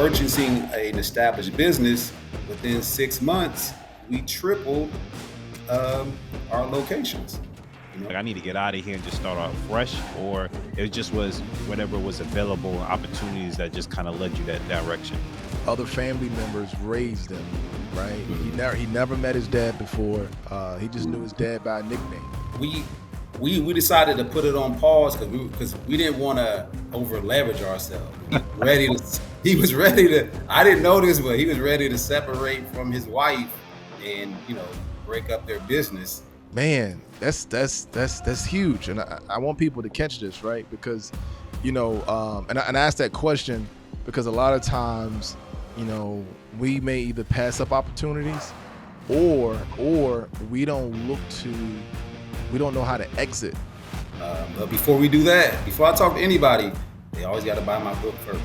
purchasing an established business, within 6 months, we tripled our locations. Like, I need to get out of here and just start out fresh, or it just was whatever was available, opportunities that just kind of led you that direction. Other family members raised him, right? He never met his dad before. He just knew his dad by a nickname. We decided to put it on pause because we didn't want to over leverage ourselves. He was ready to. I didn't know this, but he was ready to separate from his wife and break up their business. Man, that's huge, and I want people to catch this, right? Because and I asked that question because a lot of times we may either pass up opportunities or we don't know how to exit. But before we do that, before I talk to anybody, they always got to buy my book first.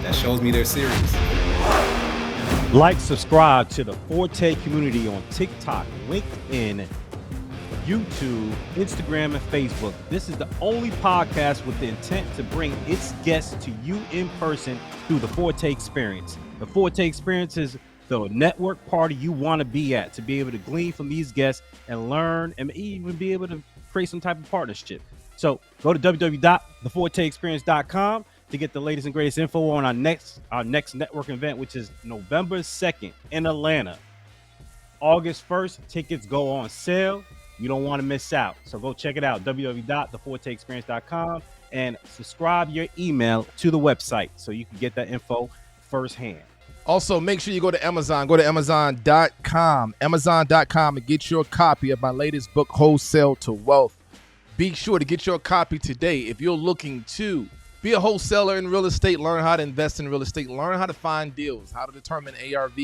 That shows me they're serious. Like, subscribe to the Forte community on TikTok, LinkedIn, YouTube, Instagram, and Facebook. This is the only podcast with the intent to bring its guests to you in person through the Forte experience. The Forte experience is the network party you want to be at, to be able to glean from these guests and learn and even be able to create some type of partnership. So go to www.theforteexperience.com to get the latest and greatest info on our next network event, which is November 2nd in Atlanta. August 1st, tickets go on sale. You don't want to miss out. So go check it out, www.theforteexperience.com, and subscribe your email to the website so you can get that info firsthand. Also, make sure you go to Amazon. Go to Amazon.com, and get your copy of my latest book, Wholesale to Wealth. Be sure to get your copy today if you're looking to be a wholesaler in real estate, learn how to invest in real estate, learn how to find deals, how to determine ARV,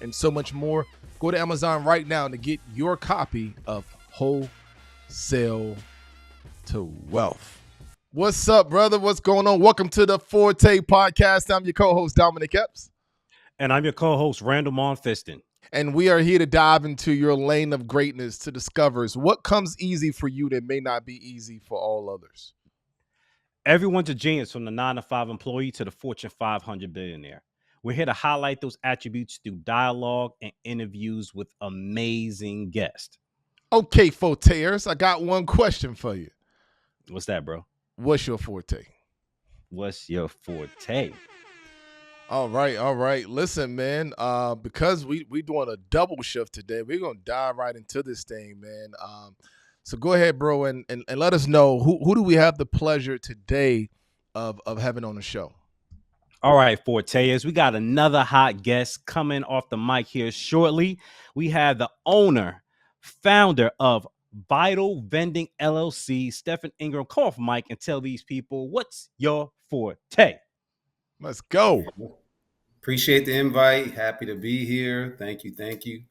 and so much more. Go to Amazon right now to get your copy of Wholesale to Wealth. What's up, brother? What's going on? Welcome to the Forte Podcast. I'm your co-host, Dominic Epps. And I'm your co-host, Randall Monfiston. And we are here to dive into your lane of greatness to discover what comes easy for you that may not be easy for all others. Everyone's a genius, from the 9-to-5 employee to the Fortune 500 billionaire. We're here to highlight those attributes through dialogue and interviews with amazing guests. Okay, Forteers, I got one question for you. What's that, bro? What's your forte? What's your forte? All right. Listen, man, because we doing a double shift today, we're going to dive right into this thing, man. So go ahead, bro, and let us know who do we have the pleasure today of having on the show. All right, Forteers, we got another hot guest coming off the mic here shortly. We have the owner, founder of Vital Vending LLC, Stephen Ingram. Come off mic and tell these people, what's your forte? Let's go. Appreciate the invite. Happy to be here. Thank you.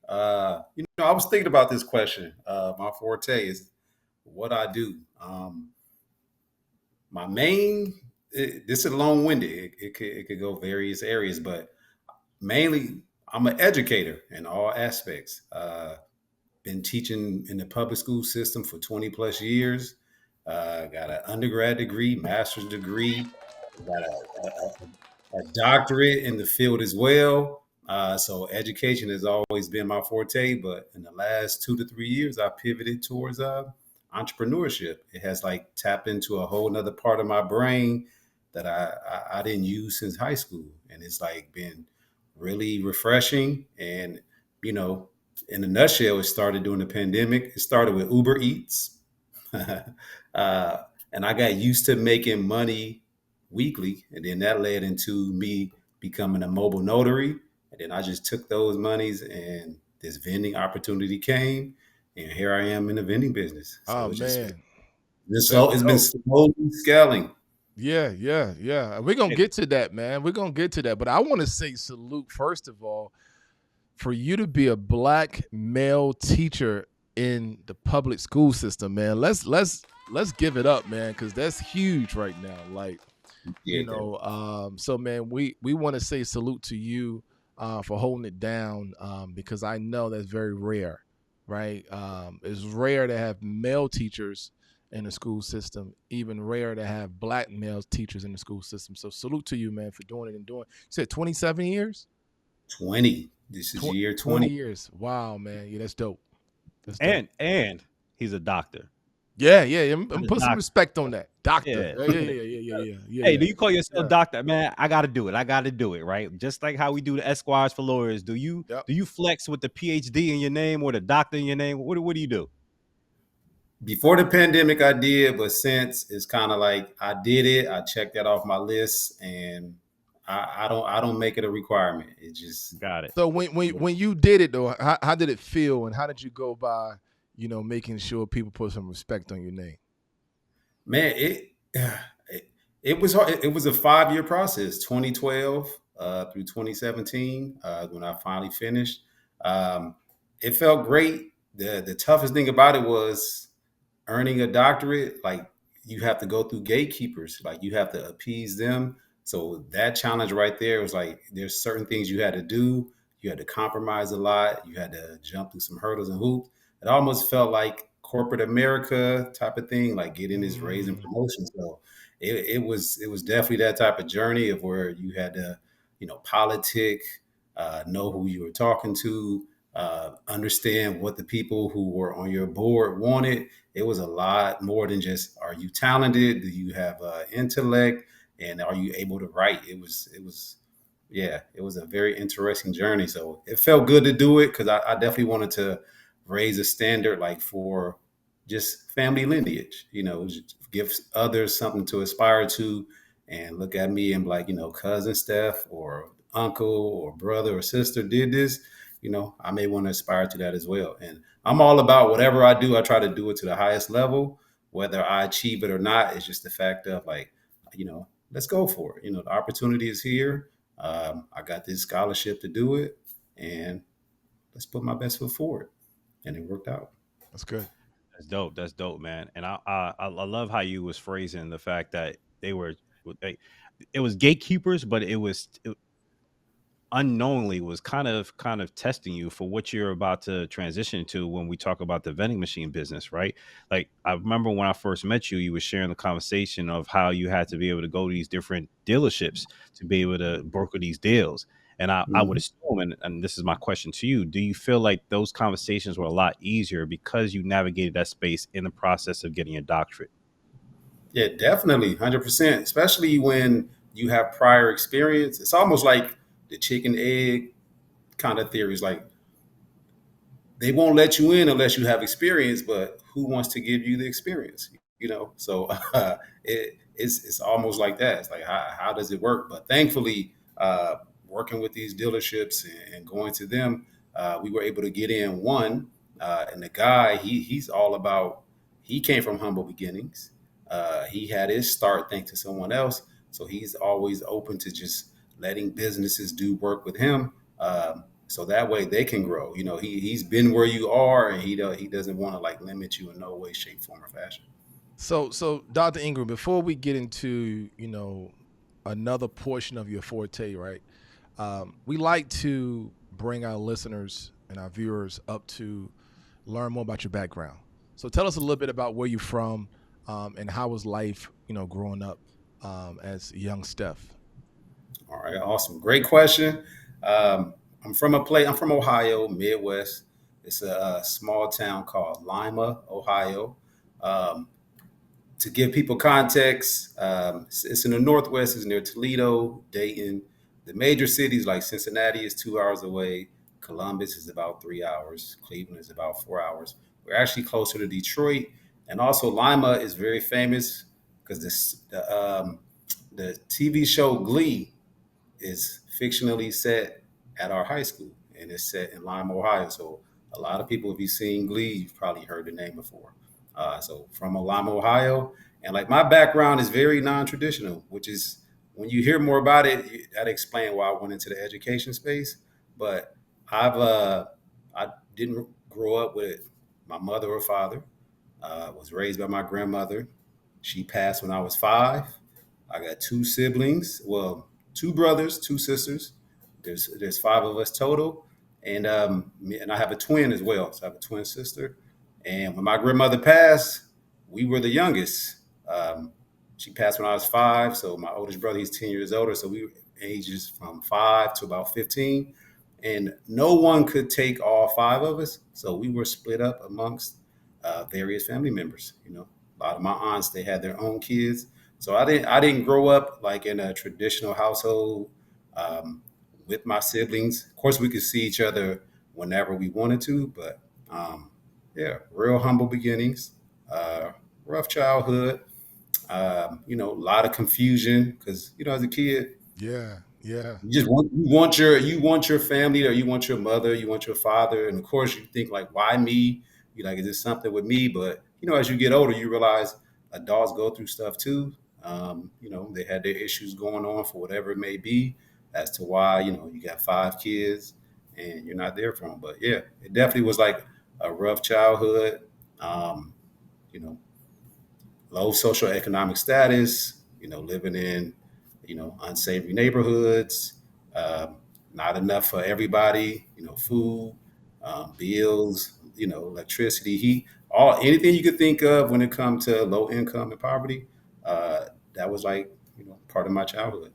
I was thinking about this question. My forte is what I do. My main, this is long-winded. It could go various areas, but mainly I'm an educator in all aspects. Been teaching in the public school system for 20 plus years. Got an undergrad degree, master's degree, got a doctorate in the field as well. So education has always been my forte, but in the last 2 to 3 years, I pivoted towards entrepreneurship. It has tapped into a whole nother part of my brain that I didn't use since high school. And it's been really refreshing. And, in a nutshell, it started during the pandemic. It started with Uber Eats. And I got used to making money weekly, and then that led into me becoming a mobile notary, and then I just took those monies and this vending opportunity came, and here I am in the vending business. So it's been slowly scaling. Yeah. We're gonna get to that, man. But I want to say salute, first of all, for you to be a Black male teacher in the public school system, man. Let's give it up, man, because that's huge right now. So man, we want to say salute to you for holding it down, because I know that's very rare, right? It's rare to have male teachers in the school system. Even rare to have black male teachers in the school system. So salute to you, man, for doing it and doing. You said 27 years? 20. This is year 20 20. years. Wow, man. Yeah, that's dope. That's dope. And he's a doctor. Yeah. I'm Not a put some doctor. respect on that. Doctor. Yeah. Yeah. Hey, do you call yourself Yeah. doctor? Man, I gotta do it. I gotta do it, right? Just like how we do the Esquires for lawyers. Do you Yep. flex with the PhD in your name or the doctor in your name? What do you do? Before the pandemic, I did, but since it's kind of like I did it, I checked that off my list, and I don't make it a requirement. It just Got it. So when you did it though, how did it feel and how did you go by, making sure people put some respect on your name? man, it was hard. It was a 5 year process, 2012 through 2017, when I finally finished. Um, it felt great. The toughest thing about it was earning a doctorate. Like, you have to go through gatekeepers. Like, you have to appease them. So that challenge right there was like, there's certain things you had to do. You had to compromise a lot. You had to jump through some hurdles and hoops. It almost felt like corporate America type of thing, like getting this raise and Mm. promotion. So it was definitely that type of journey of where you had to, politic, know who you were talking to, understand what the people who were on your board wanted. It was a lot more than just, are you talented? Do you have intellect? And are you able to write? Yeah, it was a very interesting journey. So it felt good to do it because I definitely wanted to raise a standard, like, for just family lineage, give others something to aspire to, and look at me and be like, cousin Steph or uncle or brother or sister did this, I may want to aspire to that as well. And I'm all about whatever I do, I try to do it to the highest level. Whether I achieve it or not, it's just the fact of, like, let's go for it. The opportunity is here. I got this scholarship to do it, and let's put my best foot forward. And it worked out. That's good. That's dope. That's dope, man. And I love how you was phrasing the fact that they, it was gatekeepers, but it unknowingly was kind of testing you for what you're about to transition to when we talk about the vending machine business, right? Like, I remember when I first met you, you were sharing the conversation of how you had to be able to go to these different dealerships to be able to broker these deals. And I would Mhm. assume, and this is my question to you, do you feel like those conversations were a lot easier because you navigated that space in the process of getting your doctorate? Yeah, definitely, 100%. Especially when you have prior experience. It's almost like the chicken egg kind of theories. Like, they won't let you in unless you have experience, but who wants to give you the experience? So it's almost like that. It's like, how does it work? But thankfully, working with these dealerships and going to them, we were able to get in one. And the guy, he's all about. He came from humble beginnings. He had his start thanks to someone else, so he's always open to just letting businesses do work with him. So that way they can grow. He's been where you are, and he doesn't want to, like, limit you in no way, shape, form, or fashion. So Dr. Ingram, before we get into, another portion of your forte, right? We like to bring our listeners and our viewers up to learn more about your background. So tell us a little bit about where you're from, and how was life, growing up, as young Steph? All right, awesome, great question. I'm from Ohio, Midwest. It's a small town called Lima, Ohio. Um, to give people context, it's in the Northwest. It's near Toledo, Dayton. The major cities like Cincinnati is 2 hours away. Columbus is about 3 hours. Cleveland is about 4 hours. We're actually closer to Detroit, and also Lima is very famous because the TV show Glee is fictionally set at our high school, and it's set in Lima, Ohio. So a lot of people, if you've seen Glee, you've probably heard the name before. So from Lima, Ohio, and, like, my background is very non-traditional, which is, when you hear more about it, that explains why I went into the education space. But I didn't grow up with my mother or father. Was raised by my grandmother. She passed when I was 5. I got 2 siblings. Well, 2 brothers, 2 sisters. There's 5 of us total, and I have a twin as well. So I have a twin sister. And when my grandmother passed, we were the youngest. Um, she passed when I was 5, so my oldest brother, he's 10 years older, so we were ages from 5 to about 15, and no one could take all 5 of us, so we were split up amongst various family members. A lot of my aunts, they had their own kids, so I didn't grow up like in a traditional household um, with my siblings. Of course, we could see each other whenever we wanted to, but um, yeah, real humble beginnings, uh, rough childhood. A lot of confusion because as a kid, Yeah, yeah. you want your family, or you want your mother, you want your father, and of course you think like, why me? You like, is this something with me? But as you get older, you realize adults go through stuff too. They had their issues going on for whatever it may be, as to why you got 5 kids and you're not there for them. But yeah, it definitely was like a rough childhood. Um, you know, Low social economic status, living in, unsavory neighborhoods, um, not enough for everybody, food, bills, electricity, heat, anything you could think of when it comes to low income and poverty. That was like, part of my childhood.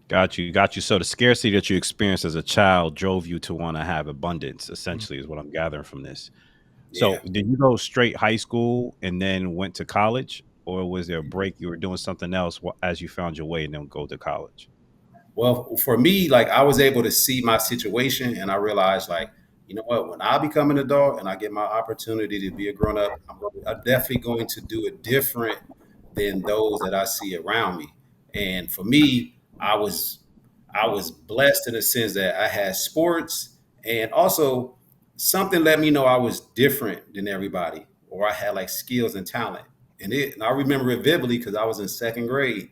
Got you, got you. So the scarcity that you experienced as a child drove you to want to have abundance, Mhm. essentially, is what I'm gathering from this. So Yeah. did you go straight high school and then went to college, or was there a break? You were doing something else as you found your way and then go to college? Well, for me, like I was able to see my situation and I realized like, you know what, when I become an adult and I get my opportunity to be a grown up, I'm definitely going to do it different than those that I see around me. And for me, I was blessed in the sense that I had sports, and also something let me know I was different than everybody, or I had like skills and talent. And I remember it vividly because I was in second grade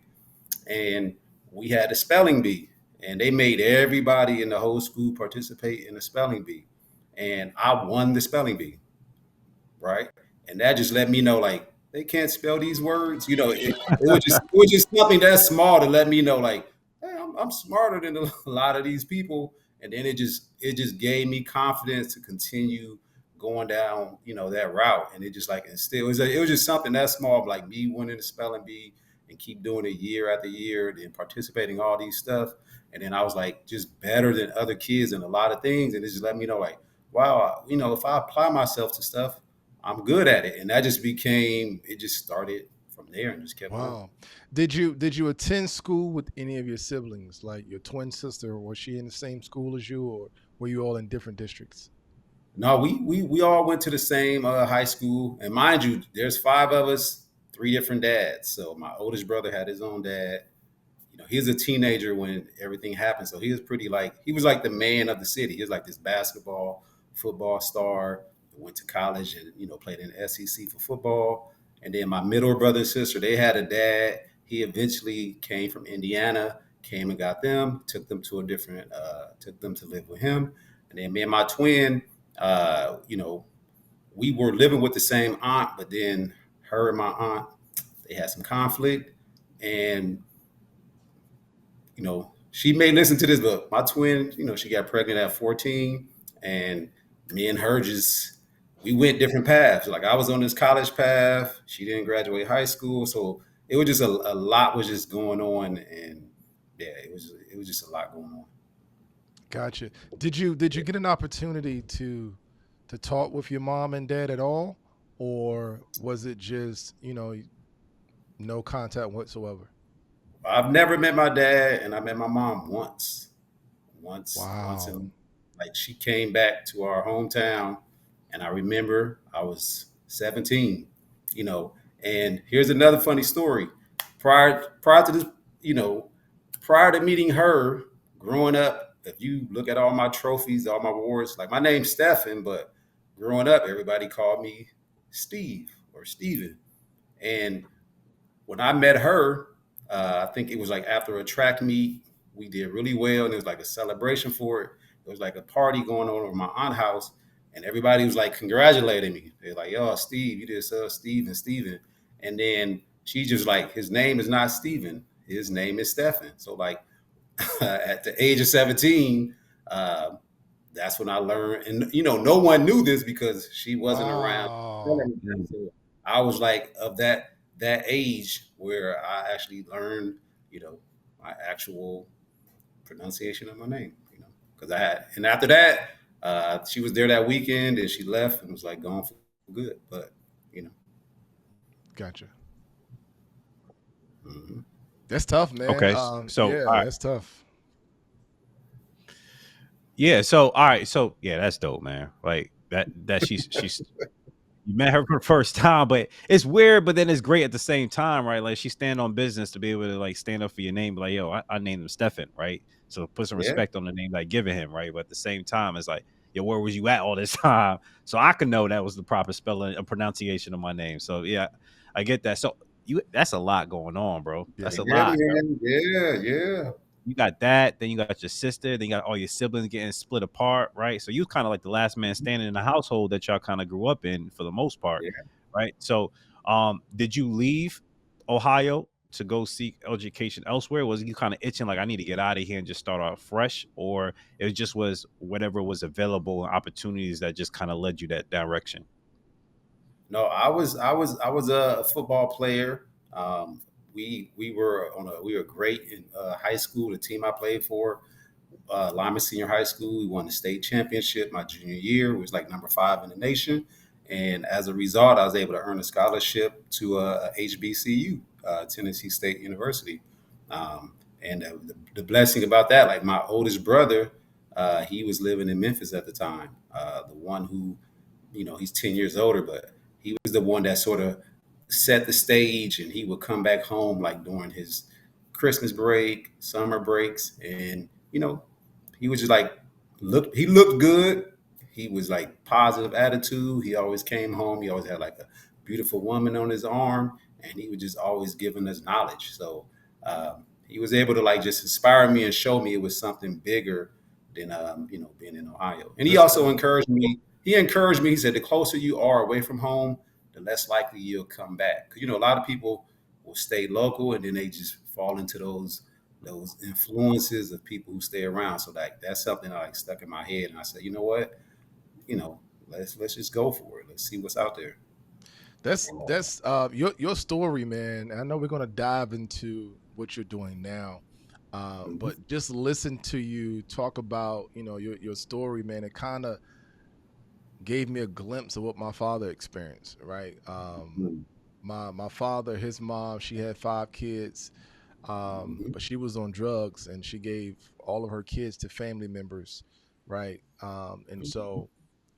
and we had a spelling bee, and they made everybody in the whole school participate in the spelling bee, and I won the spelling bee, right? And that just let me know like they can't spell these words. It was just something that small to let me know like, hey, I'm smarter than a lot of these people. And then it just gave me confidence to continue going down that route. And it just like instead it was just something that small, like me winning the spelling bee and keep doing it year after year and participating in all these stuff. And then I was like just better than other kids in a lot of things. And it just let me know like, wow, if I apply myself to stuff, I'm good at it. And that just it just started from there and just kept going. Wow. Did you attend school with any of your siblings, like your twin sister? Was she in the same school as you, or were you all in different districts? No, we all went to the same high school. And mind you, there's 5 of us, 3 different dads. So my oldest brother had his own dad. He was a teenager when everything happened. So he was like the man of the city. He was like this basketball, football star. Went to college and, played in the SEC for football. And then my middle brother and sister, they had a dad. He eventually came from Indiana, came and got them, took them to live with him. And then me and my twin, we were living with the same aunt, but then her and my aunt, they had some conflict. And she may listen to this, but my twin, she got pregnant at 14, and me and her we went different paths. Like I was on this college path, she didn't graduate high school, so it was just a lot was just going on, and yeah, it was just a lot going on. Gotcha. Did you get an opportunity to talk with your mom and dad at all, or was it just no contact whatsoever? I've never met my dad, and I met my mom once, Wow. and like she came back to our hometown, and I remember I was 17, you know. And here's another funny story. Prior to this, you know, prior to meeting her, growing up, if you look at all my trophies, all my awards, like my name's Stephen, but growing up, everybody called me Steve or Steven. And when I met her, I think it was like after a track meet, we did really well, and it was like a celebration for it. It was like a party going on over my aunt's house, and everybody was like congratulating me. They're like, "Yo, Steve, you did so, Steven, Steven." And then she just like, his name is not Steven, his name is Stefan. So like at the age of 17, uh, that's when I learned, and no one knew this because she wasn't around. Wow. So I was like of that age where I actually learned, you know, my actual pronunciation of my name. You know, because I had, and after that, she was there that weekend, and she left and was like gone for good. But you know, Gotcha. mhm. That's tough, man. Okay. So all Yeah, right. that's tough. Yeah. So all right. So yeah, that's dope, man. Like that she's you met her for the first time, but it's weird, but then it's great at the same time, right? Like she stand on business to be able to like stand up for your name, like, yo, I named him Stephen, right? So put some Yeah, respect on the name like giving him, right? But at the same time, it's like, yo, where was you at all this time? So I can know that was the proper spelling and pronunciation of my name. So yeah, I get that. So you that's a lot going on, bro. Yeah. That's a yeah, lot, bro. man, yeah, yeah. You got that, then you got your sister, then you got all your siblings getting split apart, right? So you kind of like the last man standing in the household that y'all kind of grew up in for the most part, Yeah. right? So, did you leave Ohio to go seek education elsewhere? Was you kind of itching like I need to get out of here and just start off fresh, or it just was whatever was available and opportunities that just kind of led you that direction? No, I was a football player. We were great in high school. The team I played for, Lima Senior High School, we won the state championship my junior year. We was like number 5 in the nation, and as a result, I was able to earn a scholarship to HBCU, Tennessee State University. And the blessing about that, like my oldest brother, he was living in Memphis at the time. The one who, he's 10 years older, but he was the one that sort of set the stage, and he would come back home like during his Christmas break, summer breaks, and he was just like he looked good. He was like positive attitude. He always came home. He always had like a beautiful woman on his arm, and he was just always giving us knowledge. So he was able to like just inspire me and show me it was something bigger than being in Ohio. And he That's also good. encouraged me. He encouraged me. He said, "The closer you are away from home, the less likely you'll come back." Because a lot of people will stay local and then they just fall into those influences of people who stay around. So like that's something I like stuck in my head, and I said, you know what, let's just go for it. Let's see what's out there. That's your story, man. I know we're gonna dive into what you're doing now, Mhm. but just listen to you talk about your story, man. It kind of gave me a glimpse of what my father experienced. Right, Mhm. my father, his mom, she had 5 kids, Mhm. but she was on drugs, and she gave all of her kids to family members, right? And Mhm. so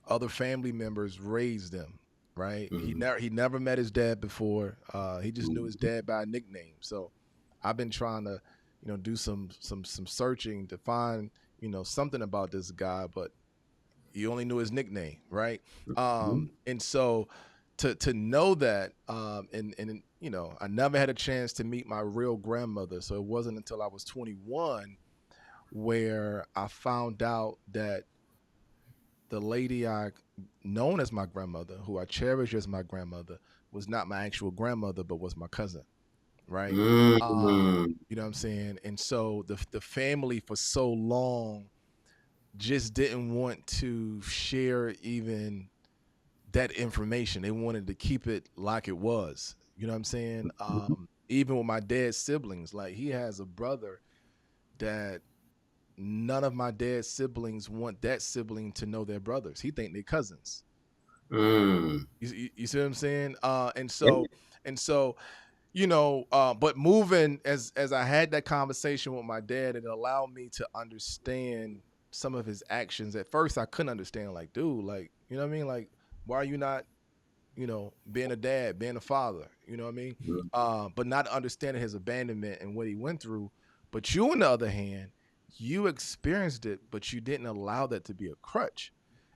other family members raised them, right? He Mhm. never met his dad before. He just knew his Mhm. dad by a nickname. So I've been trying to, do some searching to find, something about this guy, but you only knew his nickname, right? Mhm. And so to know that, and I never had a chance to meet my real grandmother. So it wasn't until I was 21 where I found out that the lady I known as my grandmother, who I cherish as my grandmother, was not my actual grandmother, but was my cousin, right? Mhm. You know what I'm saying? And so the family for so long just didn't want to share even that information. They wanted to keep it like it was. You know what I'm saying? Even with my dad's siblings, like he has a brother that none of my dad's siblings want that sibling to know their brothers. He think they're cousins. Mhm. You see what I'm saying? And Yeah. so and so but moving as I had that conversation with my dad, it allowed me to understand some of his actions. At first I couldn't understand, like, dude, like, you know what I mean? Like, why are you not, being a dad, being a father, you know what I mean? Mhm. But not understanding his abandonment and what he went through. But you, on the other hand, you experienced it, but you didn't allow that to be a crutch.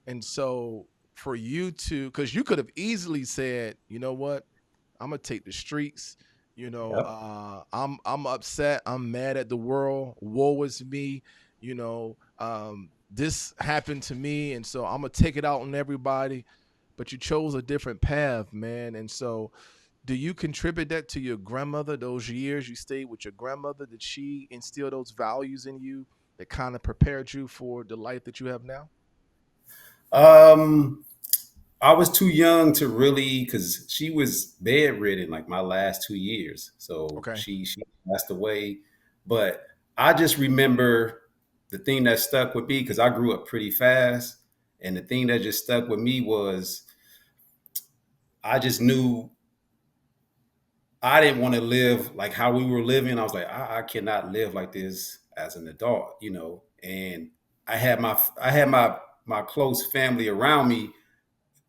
And so for you to, because you could have easily said, you know what, I'm gonna take the streets. Yep. I'm upset. I'm mad at the world. Woe is me. This happened to me, and so I'm gonna take it out on everybody. But you chose a different path, man. And so, do you contribute that to your grandmother? Those years you stayed with your grandmother, did she instill those values in you that kind of prepared you for the life that you have now? Um, I was too young to really, because she was bedridden like my last 2 years. So Okay. she passed away. But I just remember the thing that stuck with me because I grew up pretty fast. And the thing that just stuck with me was I just knew I didn't want to live like how we were living. I was like, I cannot live like this as an adult, you know. And I had my close family around me.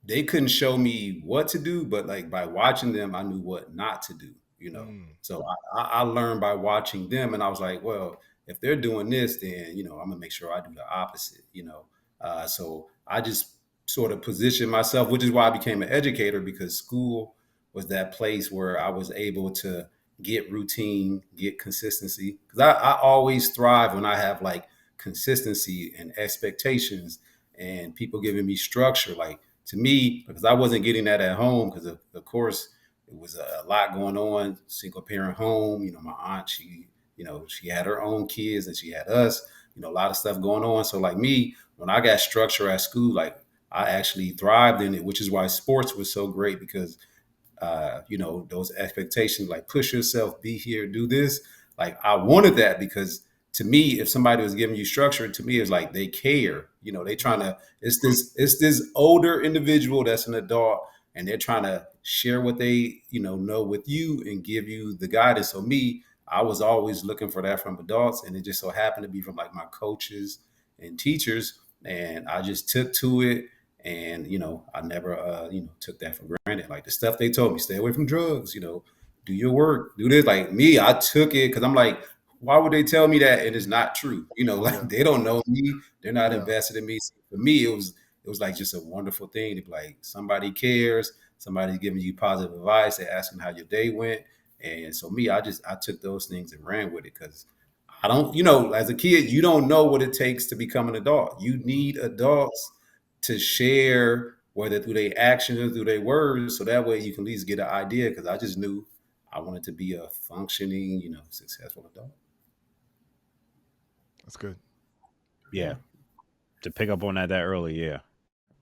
They couldn't show me what to do, but like by watching them, I knew what not to do, you know. Mm, So I learned by watching them, and I was like, well, if they're doing this, then I'm gonna make sure I do the opposite, you know. So I just sort of positioned myself, which is why I became an educator because school was that place where I was able to get routine, get consistency. Because I always thrive when I have like consistency and expectations and people giving me structure. Like to me, because I wasn't getting that at home, because of course it was a lot going on, single parent home. My aunt, she had her own kids and she had us, a lot of stuff going on. So like me, when I got structure at school, like I actually thrived in it, which is why sports was so great because those expectations, like push yourself, be here, do this. Like I wanted that because to me, if somebody was giving you structure, to me, it's like they care. They trying to. It's this older individual that's an adult, and they're trying to share what they know with you and give you the guidance. So me, I was always looking for that from adults, and it just so happened to be from like my coaches and teachers, and I just took to it. And I never took that for granted. Like the stuff they told me, stay away from drugs, do your work, do this. Like me, I took it because I'm like, why would they tell me that and it's not true? Like yeah. they don't know me, they're not Yeah. invested in me. So for me, it was like just a wonderful thing to be like somebody cares, somebody's giving you positive advice, they're asking how your day went. And so me, I took those things and ran with it because I don't, as a kid, you don't know what it takes to become an adult. You need adults to share, whether through their actions or through their words, so that way you can at least get an idea. Because I just knew I wanted to be a functioning, successful adult. That's good. Yeah. To pick up on that early, yeah.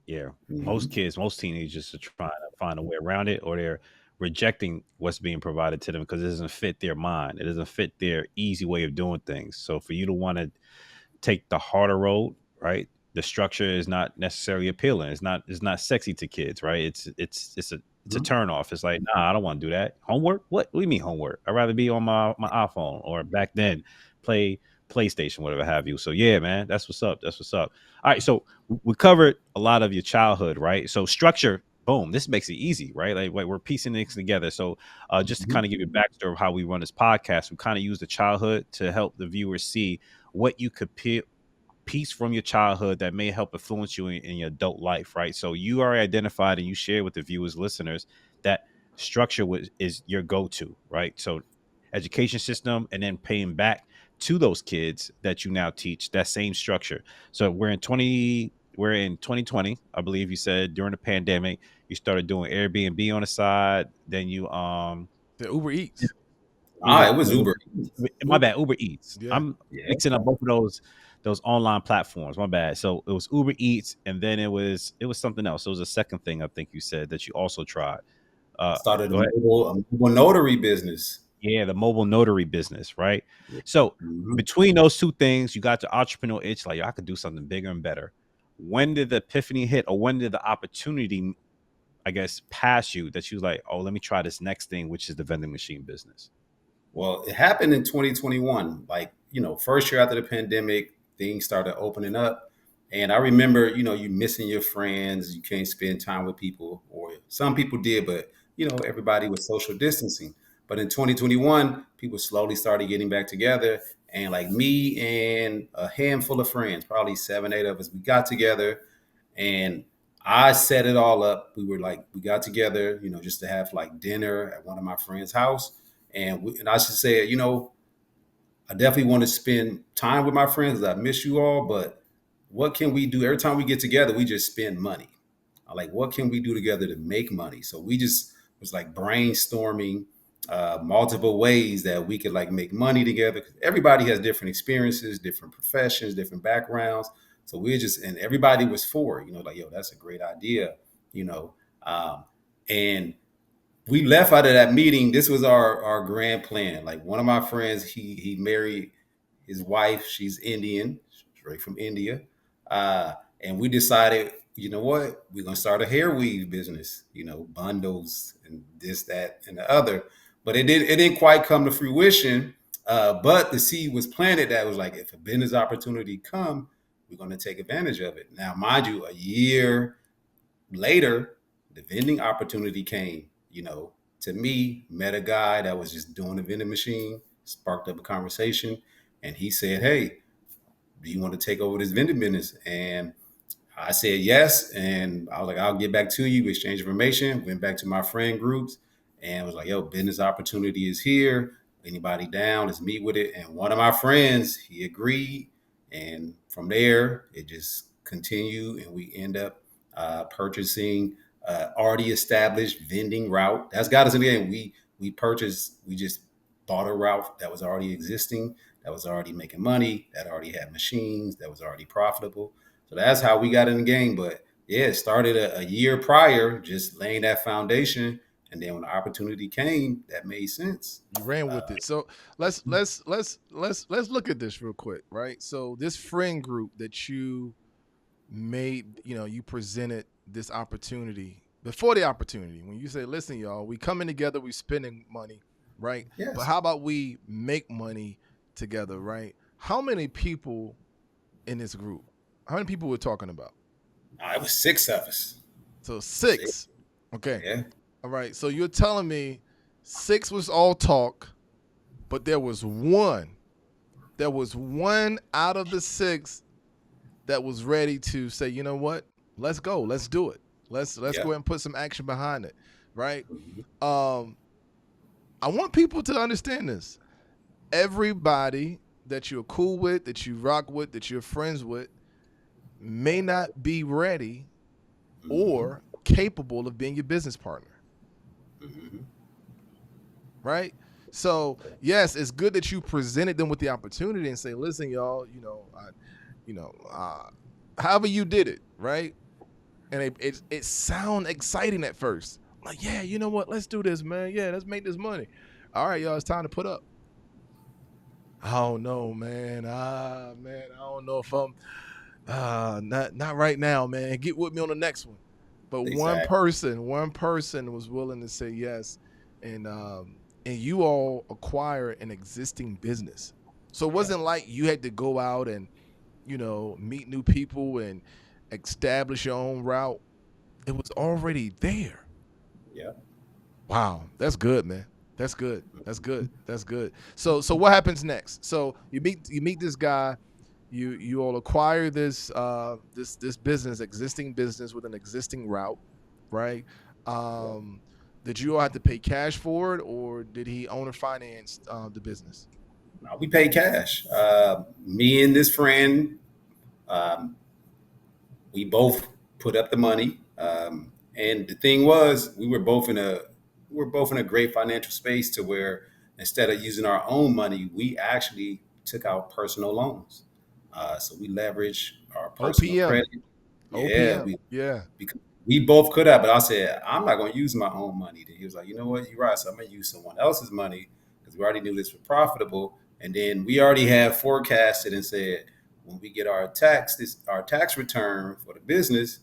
Yeah. Most Mhm. kids, most teenagers are trying to find a way around it, or they're rejecting what's being provided to them because it doesn't fit their mind. It doesn't fit their easy way of doing things. So for you to want to take the harder road, right? The structure is not necessarily appealing. It's not sexy to kids, right? It's a Mhm. turn off. It's like, nah, I don't want to do that. Homework? What do you mean homework? I'd rather be on my iPhone or back then play PlayStation, whatever have you. So yeah, man, that's what's up. That's what's up. All right, so we covered a lot of your childhood, right? So structure, boom, this makes it easy, right? Like we're piecing things together. So just to Mhm. kind of give you a backstory of how we run this podcast, we kind of use the childhood to help the viewers see what you could piece from your childhood that may help influence you in your adult life, right? So you are identified and you share with the viewers, listeners, that structure is your go-to, right? So education system and then paying back to those kids that you now teach that same structure. So we're in 2020, I believe you said during the pandemic, you started doing Airbnb on the side, then you The Uber Eats. Uber, It was Uber Eats. my bad, Uber Eats. Yeah. I'm Yeah. mixing up both of those online platforms. My bad. So it was Uber Eats, and then it was something else. It was a second thing I think you said that you also tried. I Uh, started Go ahead. a mobile notary business. Yeah, the mobile notary business, right? Yeah. So Mhm. between those two things, you got the entrepreneur itch, like, I could do something bigger and better. When did the epiphany hit, or when did the opportunity, I guess, pass you that you was like, oh, let me try this next thing, which is the vending machine business? Well, it happened in 2021. Like, first year after the pandemic, things started opening up. And I remember, you missing your friends, you can't spend time with people, or some people did, but, everybody was social distancing. But in 2021, people slowly started getting back together. And like me and a handful of friends, probably seven, eight of us, we got together and I set it all up. We got together, just to have like dinner at one of my friends' house. And I should say, I definitely want to spend time with my friends. I miss you all, but what can we do? Every time we get together, we just spend money. I like, what can we do together to make money? So we just was like brainstorming multiple ways that we could like make money together. 'Cause everybody has different experiences, different professions, different backgrounds. So we just, and everybody was for it, like, yo, that's a great idea. you know. And we left out of that meeting. This was our grand plan. Like one of my friends, he married his wife. She's Indian, straight from India. And we decided, you know what, we're gonna start a hair weave business, bundles and this, that, and the other. But it didn't quite come to fruition. But the seed was planted that was like, if a business opportunity come, we're gonna take advantage of it. Now, mind you, a year later, the vending opportunity came, to me, met a guy that was just doing a vending machine, sparked up a conversation, and he said, hey, do you want to take over this vending business? And I said yes, and I was like, I'll get back to you, exchange information, went back to my friend groups, and was like, yo, business opportunity is here. Anybody down, let's meet with it. And one of my friends, he agreed. And from there, it just continued, and we end up purchasing already established vending route. That's got us in the game. We just bought a route that was already existing, that was already making money, that already had machines, that was already profitable. So that's how we got in the game. But yeah, it started a year prior, just laying that foundation. And then when the opportunity came, that made sense. You ran with it. So let's look at this real quick, right? So this friend group that you made, you presented this opportunity before the opportunity. When you say, listen, y'all, we coming together, we spending money, right? Yes. But how about we make money together, right? How many people in this group? How many people we're talking about? It was 6 of us. So 6. Okay. Yeah. All right. So you're telling me 6 was all talk, but there was one. There was one out of the 6 that was ready to say, you know what? Let's go. Let's do it. Let's go ahead and put some action behind it. Right. I want people to understand this. Everybody that you're cool with, that you rock with, that you're friends with, may not be ready or capable of being your business partner. Right? So, yes, it's good that you presented them with the opportunity and say, listen, y'all, however you did it, right? And it sound exciting at first. Like, yeah, you know what? Let's do this, man. Yeah, let's make this money. All right, y'all, it's time to put up. I don't know, man. I don't know if I'm not right now, man. Get with me on the next one. But Exactly. one person was willing to say yes, and you all acquire an existing business. So it wasn't like you had to go out and, meet new people and establish your own route. It was already there. Yeah. Wow, that's good, man. That's good. That's good. That's good. So what happens next? So you meet this guy. You all acquire this business, existing business with an existing route, right? Did you all have to pay cash for it, or did he owner finance the business? No, we paid cash. Me and this friend, um, we both put up the money. And the thing was, we were both in a great financial space to where instead of using our own money, we actually took out personal loans. So we leveraged our personal OPM, credit. Yeah, yeah. because we both could have, but I said, I'm not going to use my own money. Then he was like, you know what, you're right. So I'm going to use someone else's money because we already knew this was profitable. And then we already had forecasted and said, when we get our tax return for the business,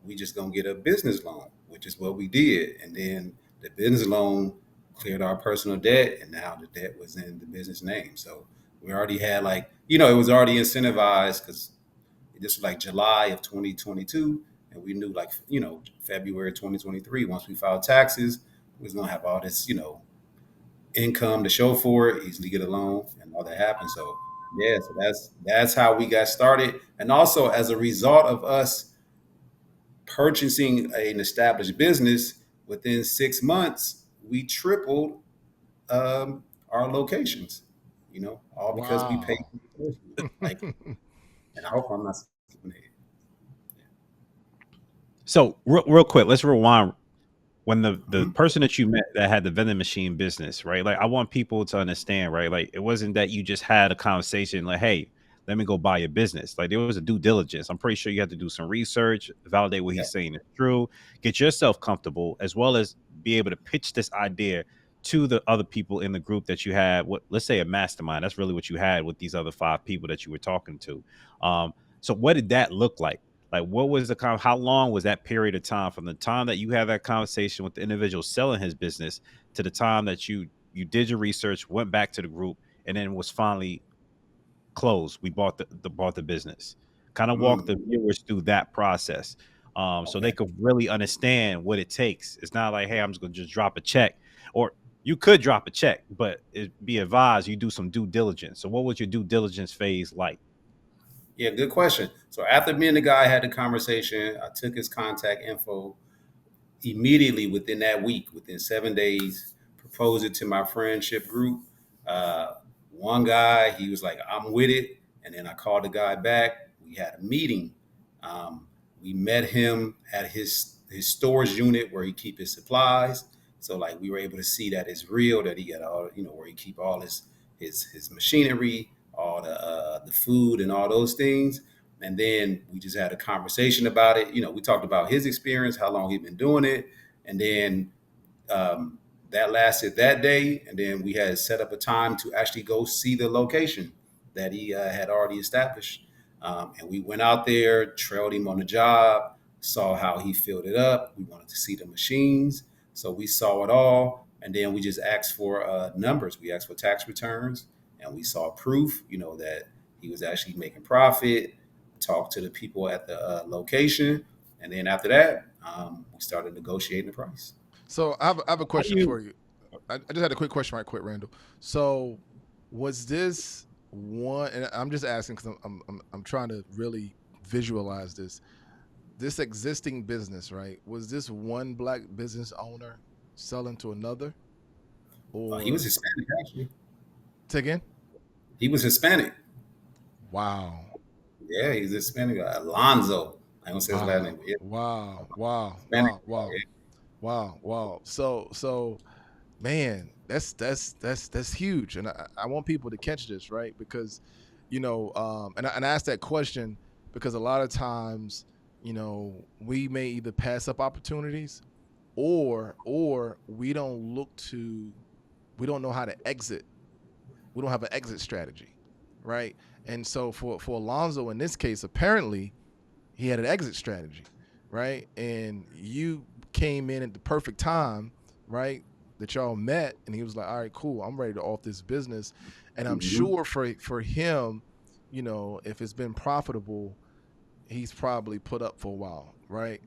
we just going to get a business loan, which is what we did. And then the business loan cleared our personal debt, and now the debt was in the business name. So we already had it was already incentivized because this was like July of 2022. And we knew February 2023, once we filed taxes, we was going to have all this, income to show for it, easily get a loan and all that happened. So yeah, so that's how we got started. And also as a result of us purchasing an established business, within 6 months, we tripled our locations, all because we paid. Wow. Like, and I hope I'm not skipping ahead. So real quick, let's rewind. When the person that you met that had the vending machine business, right? Like, I want people to understand, right? Like, it wasn't that you just had a conversation like, hey, let me go buy your business. Like, there was a due diligence. I'm pretty sure you had to do some research, validate what Yeah. he's saying is true, get yourself comfortable, as well as be able to pitch this idea to the other people in the group that you had. What, let's say a mastermind. That's really what you had with these other 5 people that you were talking to. So what did that look like? Like, what was how long was that period of time from the time that you had that conversation with the individual selling his business to the time that you did your research, went back to the group, and then was finally closed? We bought the business. Kind of walk the viewers through that process, so they could really understand what it takes. It's not like, hey, I'm just gonna just drop a check, or you could drop a check, but be advised you do some due diligence. So, what was your due diligence phase like? Yeah, good question. So after me and the guy had the conversation, I took his contact info immediately within that week, within 7 days, proposed it to my friendship group. Uh, One guy, he was like, I'm with it. And then I called the guy back. We had a meeting. We met him at his storage unit where he keep his supplies. So like we were able to see that it's real, that he got all, where he keep all his machinery, all the food and all those things. And then we just had a conversation about it. We talked about his experience, how long he'd been doing it. And then that lasted that day. And then we had set up a time to actually go see the location that he had already established. And we went out there, trailed him on the job, saw how he filled it up. We wanted to see the machines. So we saw it all. And then we just asked for numbers. We asked for tax returns, and we saw proof, that he was actually making profit. Talked to the people at the location. And then after that, we started negotiating the price. So I have a question for you. I just had a quick question right quick, Randall. So was this one, and I'm just asking because I'm trying to really visualize this existing business, right? Was this one black business owner selling to another? Or He was Hispanic, actually. Say again? He was Hispanic. Wow. Yeah, he's Hispanic. Alonzo. I don't say his last name. But yeah, Wow. Hispanic. Wow. So man, that's huge. And I want people to catch this, right? Because, and I asked that question because a lot of times, we may either pass up opportunities or we don't know how to exit. We don't have an exit strategy, right? And so for Alonzo in this case, apparently he had an exit strategy, right? And you came in at the perfect time, right? That y'all met, and he was like, all right, cool, I'm ready to off this business. And I'm sure for him, if it's been profitable, he's probably put up for a while, right?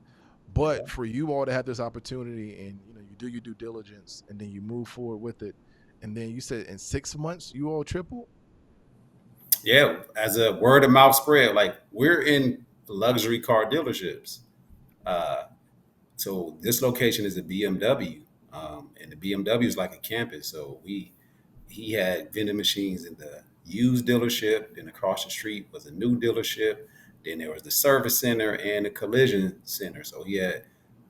But for you all to have this opportunity and, you do your due diligence and then you move forward with it. And then you said in 6 months, you all tripled? Yeah, as a word of mouth spread, like we're in luxury car dealerships. Uh, so this location is a BMW, and the BMW is like a campus. So he had vending machines in the used dealership. Then across the street was a new dealership. Then there was the service center and the collision center. So he had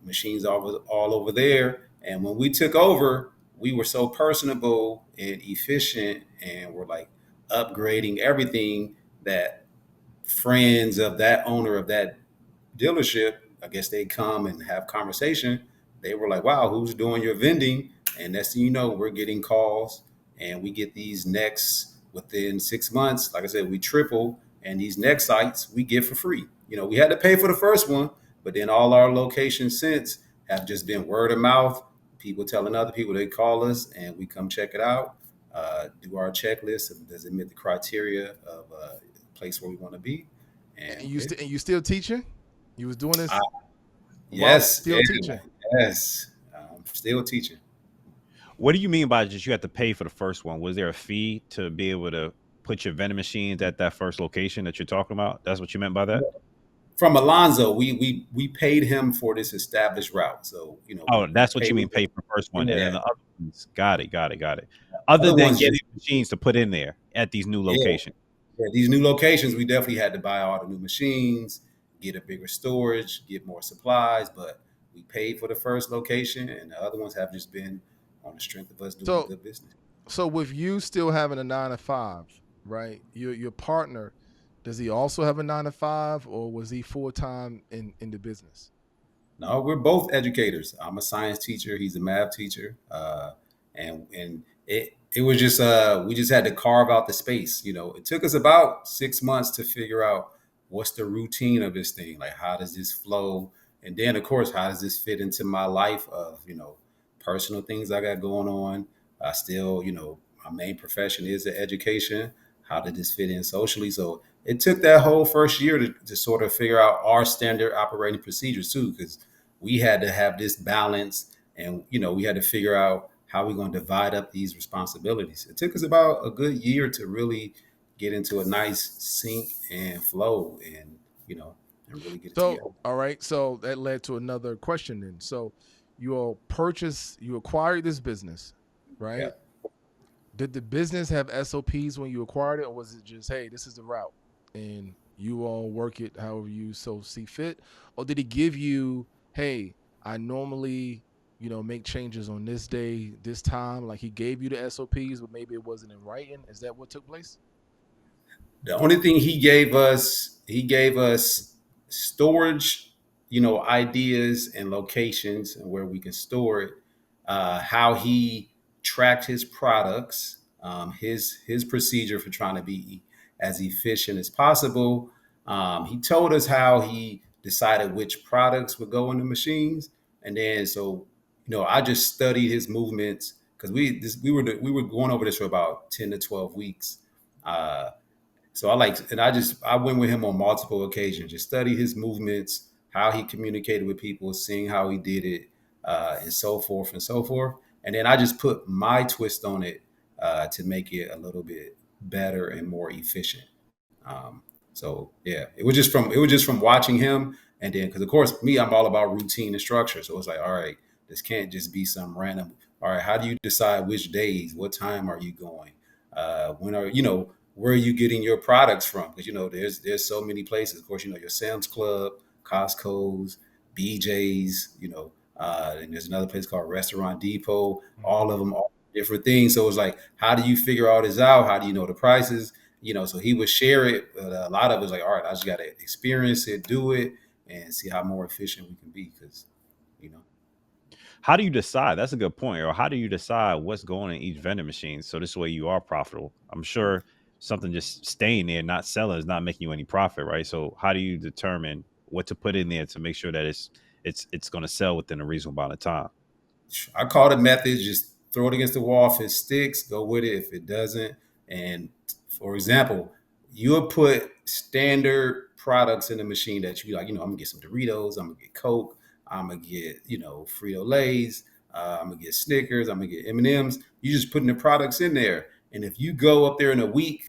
machines all over there. And when we took over, we were so personable and efficient, and we're like upgrading everything that friends of that owner of that dealership, I guess they come and have conversation. They were like, wow, who's doing your vending? And next thing you know, we're getting calls, and we get these next within 6 months. Like I said, we triple, and these next sites we get for free. We had to pay for the first one, but then all our locations since have just been word of mouth. People telling other people, they call us and we come check it out, do our checklist. Does it meet the criteria of a place where we want to be? And you still teaching? You was doing this? Yes. Still teaching? Yes. Still teaching. What do you mean by just you have to pay for the first one? Was there a fee to be able to put your vending machines at that first location that you're talking about? That's what you meant by that? From Alonzo, we paid him for this established route. So, Oh, that's what you mean, pay for the first one. Yeah. And then the other ones, got it. Other than ones getting machines to put in there at these new locations. Yeah, these new locations, we definitely had to buy all the new machines, get a bigger storage, get more supplies. But we paid for the first location, and the other ones have just been on the strength of us doing good business. So with you still having a 9 to 5, right? Your partner Does he also have a 9 to 5, or was he full time in the business? No, we're both educators. I'm a science teacher. He's a math teacher. And it was just we just had to carve out the space. It took us about 6 months to figure out what's the routine of this thing. Like, how does this flow? And then, of course, how does this fit into my life of personal things I got going on? I still, my main profession is the education. How did this fit in socially? So it took that whole first year to sort of figure out our standard operating procedures too, because we had to have this balance, and we had to figure out how we're going to divide up these responsibilities. It took us about a good year to really get into a nice sync and flow, and and really get it So, together. all right. So that led to another question then. So you acquired this business, Yeah. right? Did the business have SOPs when you acquired it, or was it just, hey, this is the route and you all work it however you so see fit? Or did he give you, hey, I normally, make changes on this day, this time? Like he gave you the SOPs, but maybe it wasn't in writing. Is that what took place? The only thing he gave us storage, ideas and locations and where we can store it. How he tracked his products, his procedure for trying to be as efficient as possible. He told us how he decided which products would go in the machines, and then so I just studied his movements because we were going over this for about 10 to 12 weeks. Uh, so I went with him on multiple occasions, just studied his movements, how he communicated with people, seeing how he did it, and so forth and so forth. And then I just put my twist on it to make it a little bit better and more efficient. So yeah, it was just from watching him, and then because of course me, I'm all about routine and structure. So it's like, all right, this can't just be some random. All right, how do you decide which days? What time are you going? When are where are you getting your products from? Because there's so many places. Of course, your Sam's Club, Costco's, BJ's. And there's another place called Restaurant Depot. All of Mm-hmm. them, all different things. So it's like, how do you figure all this out? How do you know the prices? So he would share it, but a lot of it was like, all right, I just got to experience it, do it, and see how more efficient we can be. Because, you know, How do you decide? That's a good point. Or how do you decide what's going in each vending machine? So this way you are profitable. I'm sure something just staying there, not selling, is not making you any profit, right? So how do you determine what to put in there to make sure that it's going to sell within a reasonable amount of time? I call the method just throw it against the wall. If it sticks, go with it. If it doesn't, and for example, you'll put standard products in the machine that you like. I'm gonna get some Doritos. I'm gonna get Coke. I'm gonna get Frito Lay's. I'm gonna get Snickers. I'm gonna get M&Ms. You just putting the products in there, and if you go up there in a week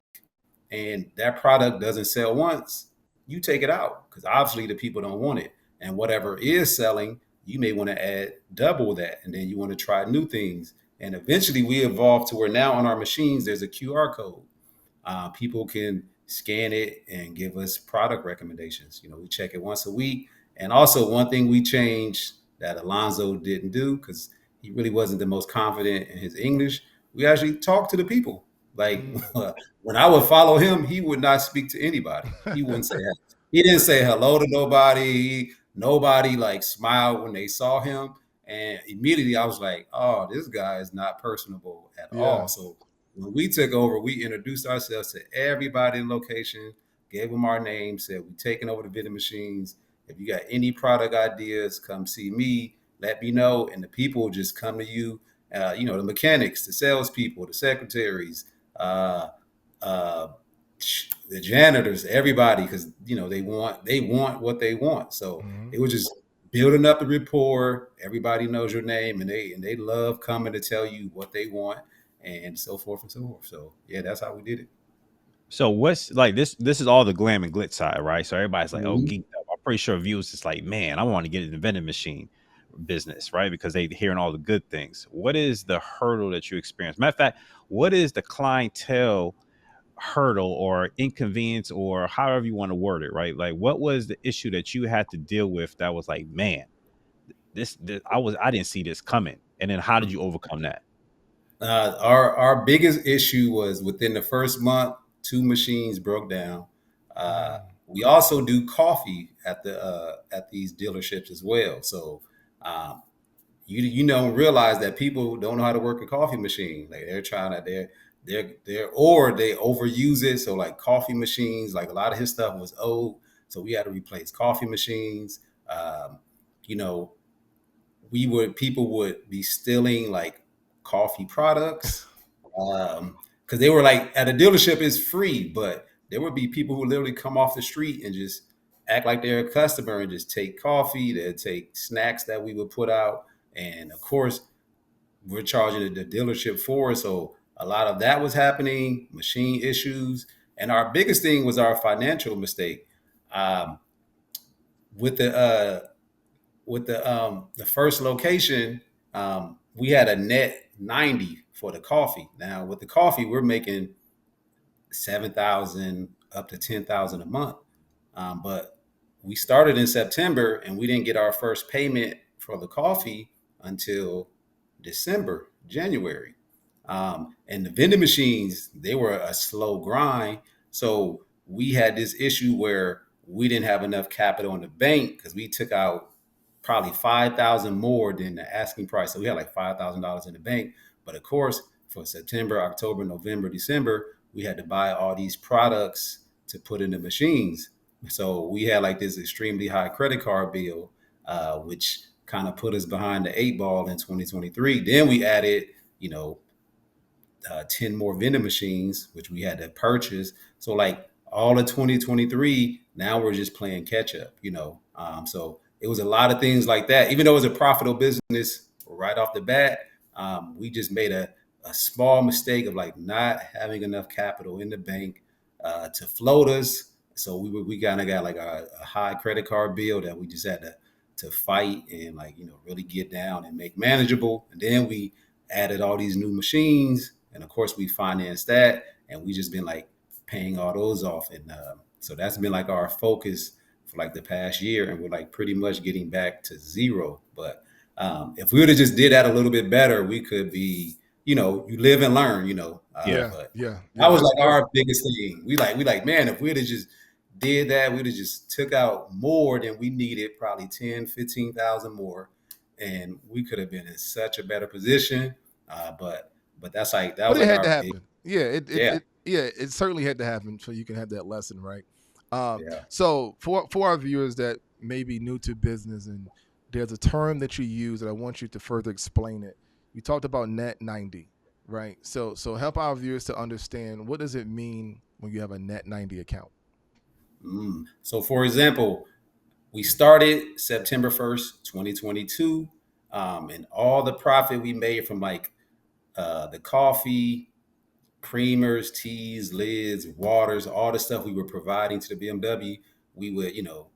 and that product doesn't sell once, you take it out because obviously the people don't want it. And whatever is selling, you may want to add double that, and then you want to try new things. And eventually, we evolve to where now on our machines there's a QR code. People can scan it and give us product recommendations. We check it once a week. And also, one thing we changed that Alonzo didn't do because he really wasn't the most confident in his English. We actually talked to the people. Like Mm. when I would follow him, he would not speak to anybody. He wouldn't say he didn't say hello to nobody. Nobody like smiled when they saw him. And immediately I was like, oh, this guy is not personable at Yeah. all. So when we took over, we introduced ourselves to everybody in location, gave them our name, said we're taking over the vending machines. If you got any product ideas, come see me. Let me know, and the people will just come to you. The mechanics, the salespeople, the secretaries, uh, uh, the janitors, everybody, because they want what they want. So Mm-hmm. it was just building up the rapport. Everybody knows your name, and they love coming to tell you what they want, and so forth and so forth. So yeah, that's how we did it. So what's like this is all the glam and glitz side, right? So everybody's like, oh, Mhm. geeked up. I'm pretty sure viewers is like, man, I want to get in the vending machine business, right? Because they hearing all the good things. What is the hurdle that you experience? Matter of fact, what is the clientele hurdle or inconvenience or however you want to word it, right? Like what was the issue that you had to deal with that was like, man, this I didn't see this coming. And then how did you overcome that? Our biggest issue was within the first month, two machines broke down. We also do coffee at these dealerships as well. So um, you don't realize that people don't know how to work a coffee machine. Like they're trying to they're or they overuse it. So like coffee machines, like a lot of his stuff was old, so we had to replace coffee machines. You know, people would be stealing like coffee products because they were like at a dealership it's free, but there would be people who literally come off the street and just act like they're a customer and just take coffee. They'd take snacks that we would put out, and of course we're charging the dealership for it. So a lot of that was happening, machine issues, and our biggest thing was our financial mistake um, with the first location. We had a net 90 for the coffee. Now with the coffee, we're making 7,000 up to 10,000 a month. But we started in September and we didn't get our first payment for the coffee until December, January. And the vending machines, they were a slow grind. So we had this issue where we didn't have enough capital in the bank because we took out probably 5,000 more than the asking price. So we had like $5,000 in the bank. But of course, for September, October, November, December, we had to buy all these products to put in the machines. So we had like this extremely high credit card bill, which kind of put us behind the eight ball in 2023. Then we added, you know, 10 more vending machines, which we had to purchase. So like all of 2023, now we're just playing catch up, you know. So it was a lot of things like that. Even though it was a profitable business right off the bat, we just made a small mistake of like not having enough capital in the bank to float us. So we kind of got like a high credit card bill that we just had to fight and like, you know, really get down and make manageable. And then we added all these new machines, and of course we financed that, and we just been like paying all those off. And so that's been like our focus for like the past year, and we're like pretty much getting back to zero. But if we would have just did that a little bit better, we could be, you know, you live and learn, you know. Yeah, But yeah, that yeah. was like our biggest thing. We like, man, if we'd have just did that, we'd have just took out more than we needed, probably 10, 15,000 more, and we could have been in such a better position. But that's like that But was it like had to our big happen. Yeah, yeah, it certainly had to happen so you can have that lesson, right? yeah. So for our viewers that may be new to business, and there's a term that you use that I want you to further explain it. You talked about net 90, right? So help our viewers to understand, what does it mean when you have a net 90 account? So for example, we started September 1st, 2022, and all the profit we made from like the coffee, creamers, teas, lids, waters, all the stuff we were providing to the BMW, we would, you know,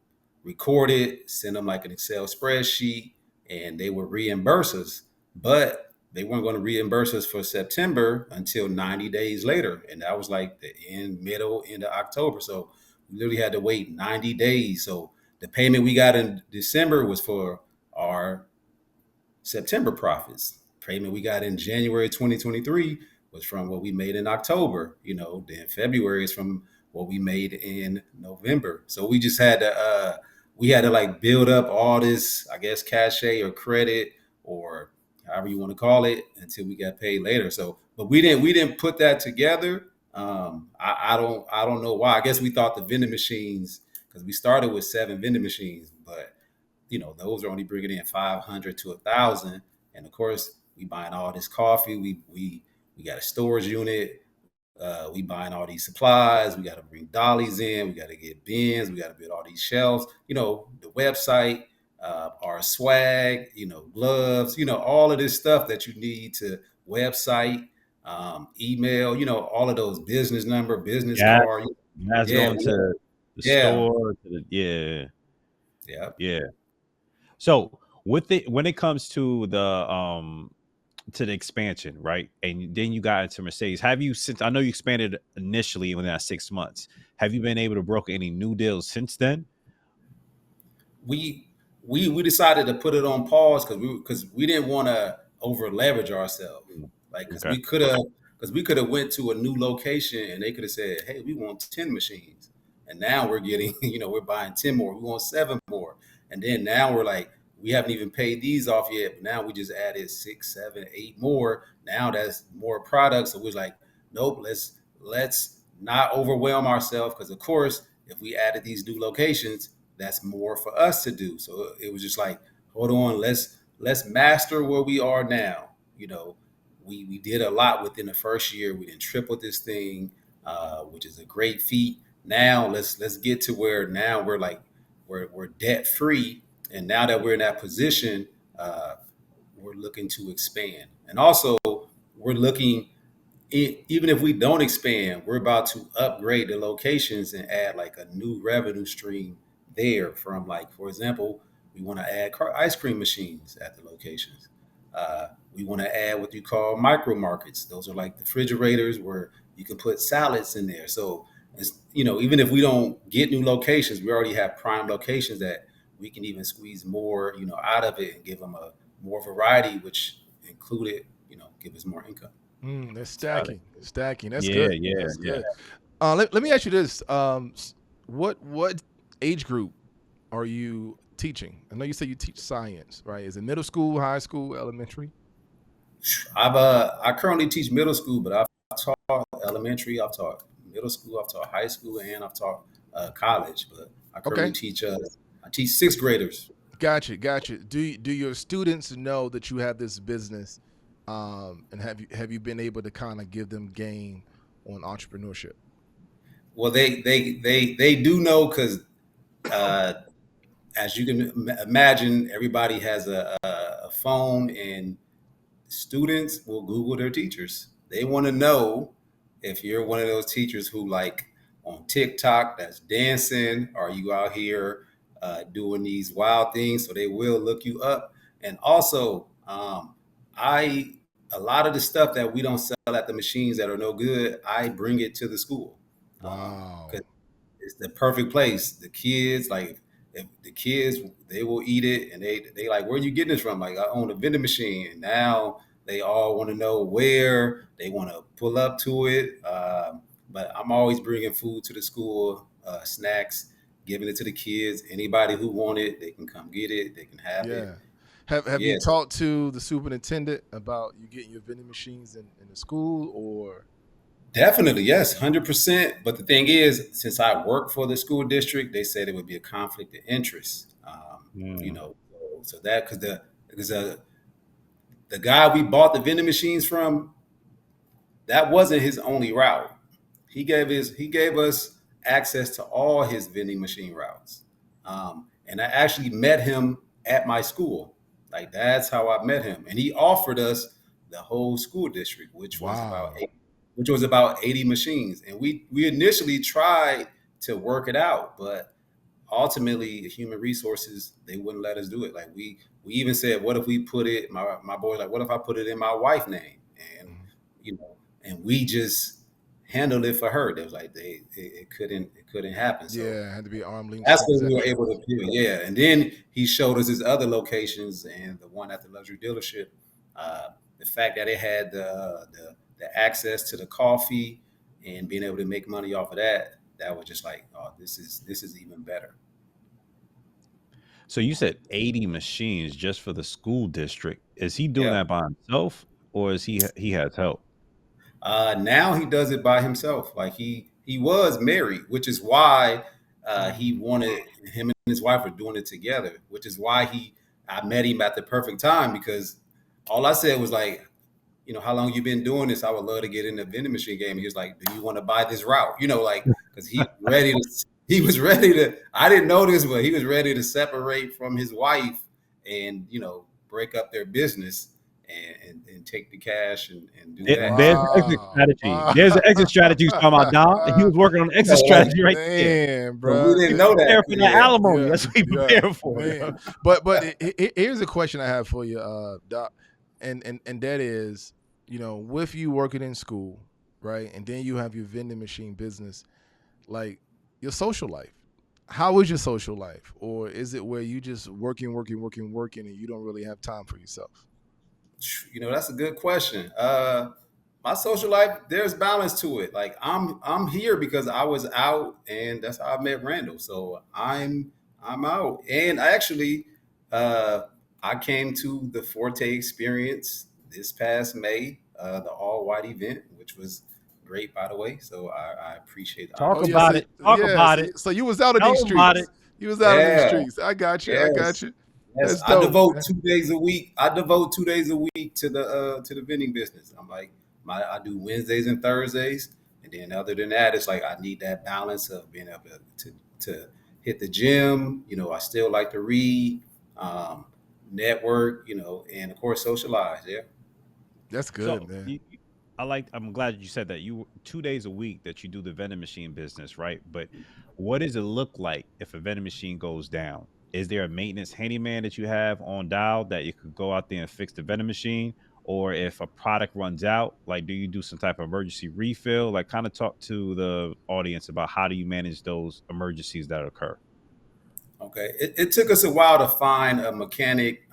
record it, send them like an Excel spreadsheet, and they would reimburse us. But they weren't going to reimburse us for September until 90 days later. And that was like the middle end of October. So we literally had to wait 90 days. So the payment we got in December was for our September profits. Payment we got in January 2023 was from what we made in October. You know, then February is from what we made in November. So we had to like build up all this, I guess, cachet or credit or however you want to call it until we got paid later. So, but we didn't put that together. I don't know why. I guess we thought the vending machines, because we started with 7 vending machines, but you know, those are only bringing in 500 to 1,000. And of course, we buying all this coffee. We got a storage unit. We buying all these supplies. We got to bring dollies in. We got to get bins. We got to build all these shelves. You know, the website, our swag. You know, gloves. You know, all of this stuff that you need to website, email. You know, all of those business number, business Gas, card. gas Yeah, going to the yeah, store. Yeah, yeah. yeah. So with it, when it comes to the expansion, right? And then you got into Mercedes. Have you, since I know you expanded initially within that 6 months, have you been able to broker any new deals since then? we we decided to put it on pause because we didn't want to over leverage ourselves. Like Okay. because we could have went to a new location and they could have said, "Hey, we want 10 machines," And now we're getting, we're buying 10 more. We want 7 more. And then now we're like, we haven't even paid these off yet. But now we just added 6, 7, 8 more. Now that's more products. So we're like, nope, let's not overwhelm ourselves. Because of course, if we added these new locations, that's more for us to do. So it was just like, hold on, let's master where we are now. We did a lot within the first year. We didn't triple this thing, which is a great feat. Now let's get to where now we're like we're debt free, and now that we're in that position, we're looking to expand, and also we're looking. Even if we don't expand, we're about to upgrade the locations and add like a new revenue stream there. From like, for example, we want to add ice cream machines at the locations. We want to add what you call micro markets. Those are like the refrigerators where you can put salads in there. So, even if we don't get new locations, we already have prime locations that we can even squeeze more, out of it and give them a more variety, which included, give us more income. That's stacking. That's Yeah, good. yeah, That's yeah. good. Let me ask you this: what age group are you teaching? I know you say you teach science, right? Is it middle school, high school, elementary? I currently teach middle school, but I've taught elementary, I've taught middle school, I've taught high school, and I've taught college. But I currently Okay, teach I teach sixth graders. gotcha. Do your students know that you have this business, and have you been able to kind of give them game on entrepreneurship? Well, they do know because uh, as you can imagine, everybody has a phone, and students will Google their teachers. They want to know if you're one of those teachers who like on TikTok that's dancing, or you out here doing these wild things. So they will look you up. And also, I a lot of the stuff that we don't sell at the machines that are no good, I bring it to the school. Wow. 'Cause it's the perfect place. The kids, like, if the kids, they will eat it, and they like, where you getting this from? Like, I own a vending machine, and now they all want to know where they want to pull up to it. But I'm always bringing food to the school, snacks, giving it to the kids. Anybody who want it, they can come get it. They can have it. Yeah. Have you Yeah, talked to the superintendent about you getting your vending machines in the school or? definitely, yes, 100%. But the thing is, since I work for the school district, they said it would be a conflict of interest. Mm. So that because the guy we bought the vending machines from, that wasn't his only route. He gave us access to all his vending machine routes, and I actually met him at my school. Like, that's how I met him, and he offered us the whole school district, Wow. which was about 80 machines, and we initially tried to work it out, but ultimately human resources, they wouldn't let us do it. Like, we even said, what if we put it, my boy's like, what if I put it in my wife's name? And Mhm. and we just handled it for her. They was like, it couldn't happen. So Yeah, it had to be arm length that's what we were transaction. able to do. Yeah, and then he showed us his other locations, and the one at the luxury dealership, the fact that it had the access to the coffee and being able to make money off of that, that was just like, oh, this is even better. So you said 80 machines just for the school district. Is he doing Yeah. that by himself, or is he has help? Now he does it by himself. Like, he was married, which is why he Mm. wanted, him and his wife were doing it together, which is why I met him at the perfect time, because all I said was like, how long you been doing this? I would love to get in the vending machine game. He was like, do you want to buy this route? Like, because he was ready to, I didn't know this, but he was ready to separate from his wife and, break up their business and take the cash and do that. There's So, an exit Wow. strategy. Wow. There's an exit strategy you was talking about, Dom. He was working on an exit like, strategy right there. Man, so we bro. didn't know that. Prepare for the Yeah. alimony. Yeah, That's what he yeah, prepared for. man. But here's a question I have for you, Doc, and that is, with you working in school, right, and then you have your vending machine business, like your social life. How is your social life, or is it where you just working, and you don't really have time for yourself? That's a good question. my social life, there's balance to it. Like I'm here because I was out, and that's how I met Randall. So I'm out, and I actually uh, I came to the Forte experience this past May, the all white event, which was great, by the way. So I appreciate the Talk Oh yeah, about so it. Talk yeah, about so, it. so you was out of Tell these them about it. streets. You was out of these Yeah, streets. I got you. I got yes. you. Yes, That's I dope, devote man. 2 days a week. I devote 2 days a week to the vending business. I'm like I do Wednesdays and Thursdays, and then other than that, it's like I need that balance of being able to hit the gym. You know, I still like to read, network. You know, and of course socialize. Yeah. That's So good, man. I'm glad you said that you 2 days a week that you do the vending machine business, right? But what does it look like if a vending machine goes down? Is there a maintenance handyman that you have on dial that you could go out there and fix the vending machine? Or if a product runs out, like do you do some type of emergency refill? Like kind of talk to the audience about how do you manage those emergencies that occur? Okay. It took us a while to find a mechanic.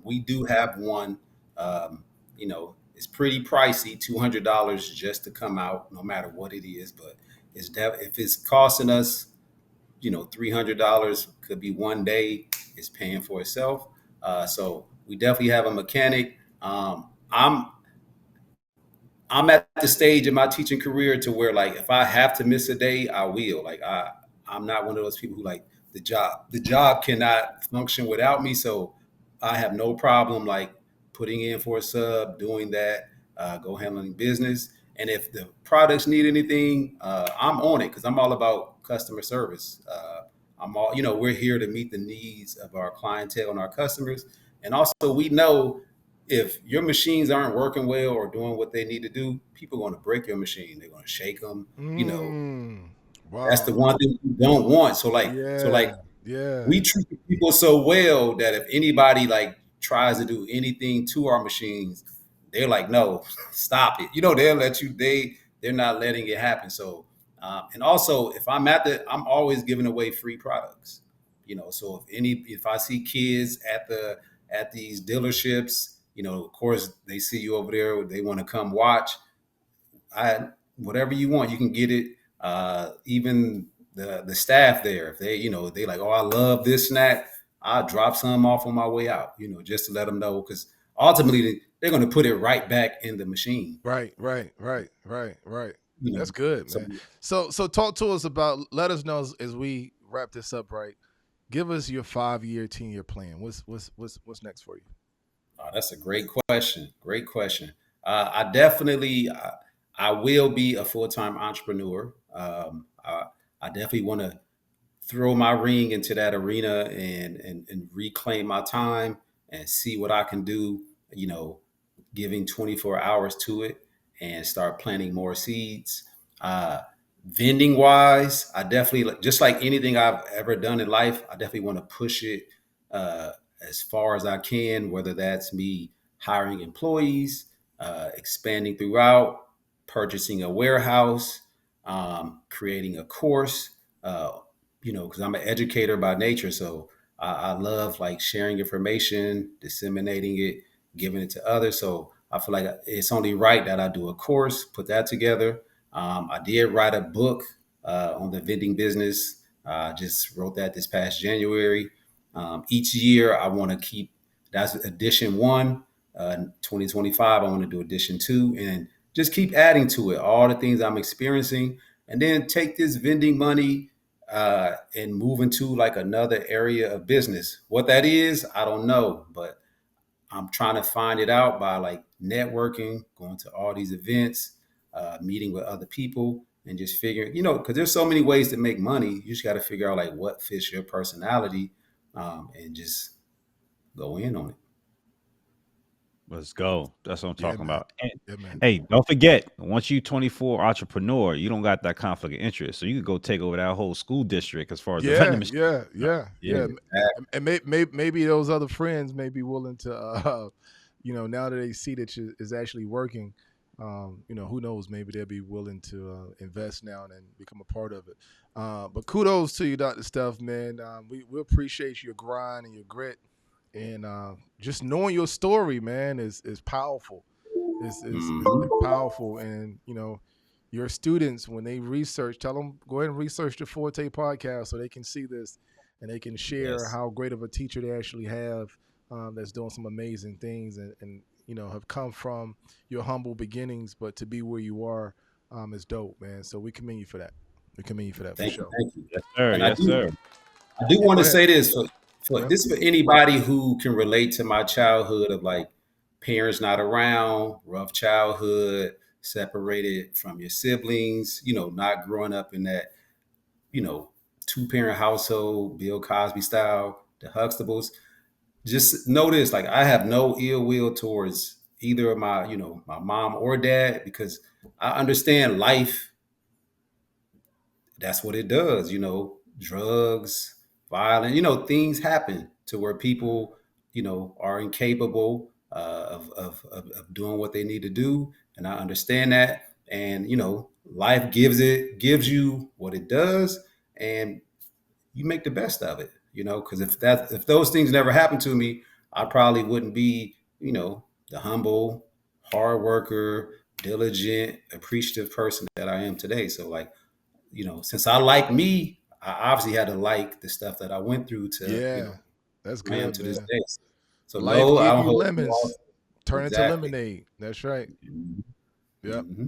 We do have one. Um, you know, it's pretty pricey, $200 just to come out, no matter what it is. But if it's costing us, $300, could be one day, it's paying for itself. So we definitely have a mechanic. I'm at the stage in my teaching career to where like if I have to miss a day, I will. Like I'm not one of those people who like the job cannot function without me. So I have no problem like putting in for a sub, doing that, go handling business. And if the products need anything, I'm on it because I'm all about customer service. We're here to meet the needs of our clientele and our customers. And also we know if your machines aren't working well or doing what they need to do, people are going to break your machine. They're going to shake them. Mm. That's the Wow. one thing you don't want. So like Yeah. Yeah. we treat people so well that if anybody like tries to do anything to our machines, they're like, no, stop it. They'll let you. They're not letting it happen. So and also if I'm always giving away free products. So if I see kids at these dealerships, of course they see you over there, they want to come watch. I Whatever you want, you can get it. Even the staff there, if they like, oh, I love this snack, I drop some off on my way out. Just to let them know because ultimately they're going to put it right back in the machine. Right. Right. Right. Right. Right. You know, That's good, so man. So talk to us about. Let us know as we wrap this up. Right. Give us your 5-year, 10-year plan. What's next for you? that's a great question. Great question. I will be a full time entrepreneur. I definitely want to throw my ring into that arena and reclaim my time and see what I can do, you know, giving 24 hours to it and start planting more seeds. Uh, Vending wise, I definitely, just like anything I've ever done in life, I definitely want to push it uh, as far as I can, whether that's me hiring employees, expanding throughout, purchasing a warehouse, creating a course. Uh, because I'm an educator by nature, so I love like sharing information, disseminating it, giving it to others. So I feel like it's only right that I do a course, put that together. I did write a book on the vending business. I just wrote that this past January. Each year, I want to keep that's edition one. 2025, I want to do edition two, and just keep adding to it all the things I'm experiencing, and then take this vending money and move into like another area of business. What that is, I don't know, but I'm trying to find it out by like networking, going to all these events, meeting with other people, and just figuring, because there's so many ways to make money. You just got to figure out like what fits your personality, and just go in on it. Let's go. That's what I'm Yeah, talking man. about. And Yeah, man. hey, don't forget, once you 24 entrepreneur, you don't got that conflict of interest. So you could go take over that whole school district as far as the vending Yeah, machine. yeah, yeah, Yeah. yeah. And maybe those other friends may be willing to, now that they see that is actually working, who knows? Maybe they'll be willing to invest now and become a part of it. But kudos to you, Dr. Steph, man. We appreciate your grind and your grit, and just knowing your story, man, is powerful. It's Mhm. powerful. And your students, when they research, tell them go ahead and research the Forte podcast so they can see this and they can share Yes. how great of a teacher they actually have, that's doing some amazing things, and have come from your humble beginnings, but to be where you are, is dope, man. So we commend you for that. We commend you for that for Thank you. sure. Thank you. Yes, sir. And I Yes, do sir. I do Yeah, want go to ahead. say this for Yeah. this for anybody who can relate to my childhood of like parents not around, rough childhood, separated from your siblings, not growing up in that, you know, two-parent household, Bill Cosby style, the Huxtables. Just notice like I have no ill will towards either of my mom or dad because I understand life, that's what it does. Drugs, violence, things happen to where people, are incapable of doing what they need to do. And I understand that. And, life gives you what it does. And you make the best of it, because if those things never happened to me, I probably wouldn't be, the humble, hard worker, diligent, appreciative person that I am today. So like, since I like me, I obviously had to like the stuff that I went through to, Yeah, that's I am good, to this man. day. So Life no, I give don't you hold you off. lemons, turn into Exactly. lemonade. That's right. Yep. Mm-hmm.